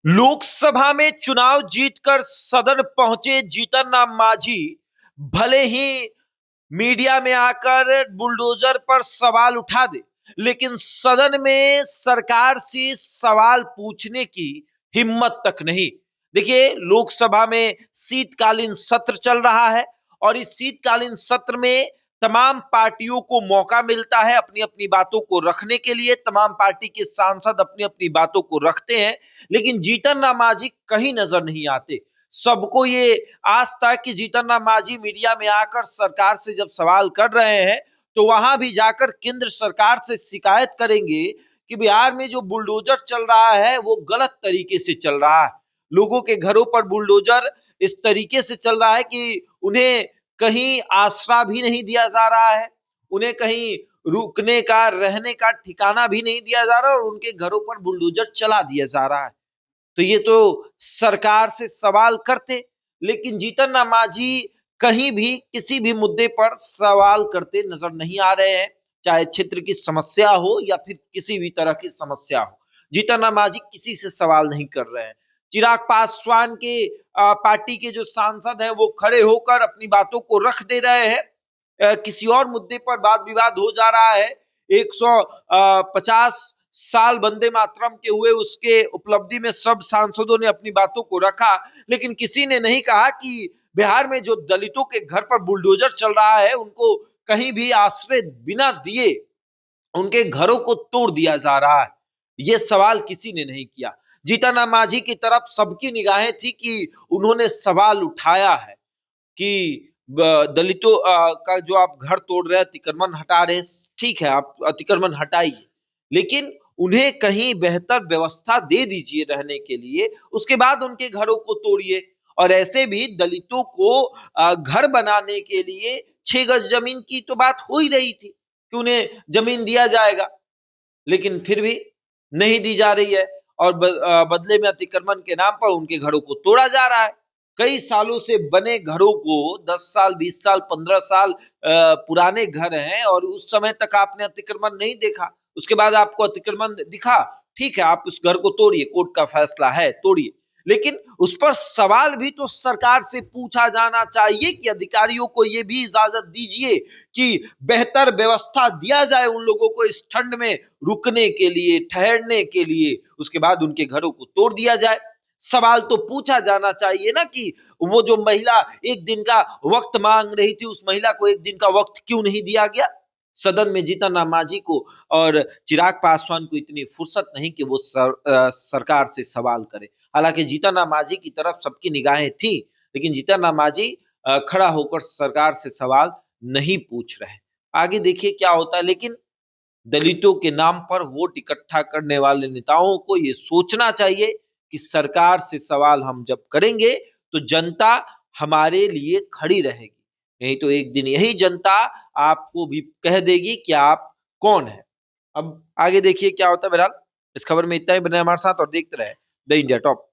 लोकसभा में चुनाव जीतकर सदन पहुंचे जीतन राम मांझी भले ही मीडिया में आकर बुलडोजर पर सवाल उठा दे, लेकिन सदन में सरकार से सवाल पूछने की हिम्मत तक नहीं। देखिए, लोकसभा में शीतकालीन सत्र चल रहा है और इस शीतकालीन सत्र में तमाम पार्टियों को मौका मिलता है अपनी अपनी बातों को रखने के लिए। तमाम पार्टी के सांसद अपनी अपनी बातों को रखते हैं, लेकिन जीतन राम मांझी कहीं नजर नहीं आते। सबको ये आस था कि जीतन राम मांझी मीडिया में आकर सरकार से जब सवाल कर रहे हैं तो वहां भी जाकर केंद्र सरकार से शिकायत करेंगे कि बिहार में जो बुलडोजर चल रहा है वो गलत तरीके से चल रहा है। लोगों के घरों पर बुलडोजर इस तरीके से चल रहा है कि उन्हें कहीं आसरा भी नहीं दिया जा रहा है, उन्हें कहीं रुकने का रहने का ठिकाना भी नहीं दिया जा रहा और उनके घरों पर बुलडोजर चला दिया जा रहा है। तो ये तो सरकार से सवाल करते, लेकिन जीतन राम मांझी कहीं भी किसी भी मुद्दे पर सवाल करते नजर नहीं आ रहे हैं, चाहे क्षेत्र की समस्या हो या फिर किसी भी तरह की समस्या हो। जीतन राम मांझी किसी से सवाल नहीं कर रहे हैं। चिराग पासवान के पार्टी के जो सांसद हैं वो खड़े होकर अपनी बातों को रख दे रहे हैं। किसी और मुद्दे पर वाद विवाद हो जा रहा है। 150 साल वंदे मातरम के हुए उसके उपलब्धि में सब सांसदों ने अपनी बातों को रखा, लेकिन किसी ने नहीं कहा कि बिहार में जो दलितों के घर पर बुलडोजर चल रहा है उनको कहीं भी आश्रय बिना दिए उनके घरों को तोड़ दिया जा रहा है। ये सवाल किसी ने नहीं किया। जीतन राम मांझी की तरफ सबकी निगाहें थी कि उन्होंने सवाल उठाया है कि दलितों का जो आप घर तोड़ रहे हैं, अतिक्रमण हटा रहे हैं, ठीक है आप अतिक्रमण हटाइए, लेकिन उन्हें कहीं बेहतर व्यवस्था दे दीजिए रहने के लिए, उसके बाद उनके घरों को तोड़िए। और ऐसे भी दलितों को घर बनाने के लिए 6 गज जमीन की तो बात हो ही रही थी कि उन्हें जमीन दिया जाएगा, लेकिन फिर भी नहीं दी जा रही है और बदले में अतिक्रमण के नाम पर उनके घरों को तोड़ा जा रहा है। कई सालों से बने घरों को 10 साल 20 साल 15 साल पुराने घर हैं और उस समय तक आपने अतिक्रमण नहीं देखा, उसके बाद आपको अतिक्रमण दिखा, ठीक है आप उस घर को तोड़िए, कोर्ट का फैसला है तोड़िए, लेकिन उस पर सवाल भी तो सरकार से पूछा जाना चाहिए कि अधिकारियों को ये भी इजाजत दीजिए कि बेहतर व्यवस्था दिया जाए उन लोगों को इस ठंड में रुकने के लिए, ठहरने के लिए, उसके बाद उनके घरों को तोड़ दिया जाए। सवाल तो पूछा जाना चाहिए ना कि वो जो महिला एक दिन का वक्त मांग रही थी उस महिला को एक दिन का वक्त क्यों नहीं दिया गया। सदन में जीतन राम मांझी को और चिराग पासवान को इतनी फुर्सत नहीं कि वो सरकार से सवाल करे। हालांकि जीतन राम मांझी की तरफ सबकी निगाहें थी, लेकिन जीतन राम मांझी खड़ा होकर सरकार से सवाल नहीं पूछ रहे। आगे देखिए क्या होता है, लेकिन दलितों के नाम पर वोट इकट्ठा करने वाले नेताओं को ये सोचना चाहिए कि सरकार से सवाल हम जब करेंगे तो जनता हमारे लिए खड़ी रहेगी, नहीं तो एक दिन यही जनता आपको भी कह देगी कि आप कौन है। अब आगे देखिए क्या होता है। बहरहाल इस खबर में इतना ही, बने हमारे साथ और देखते रहे द इंडिया टॉप।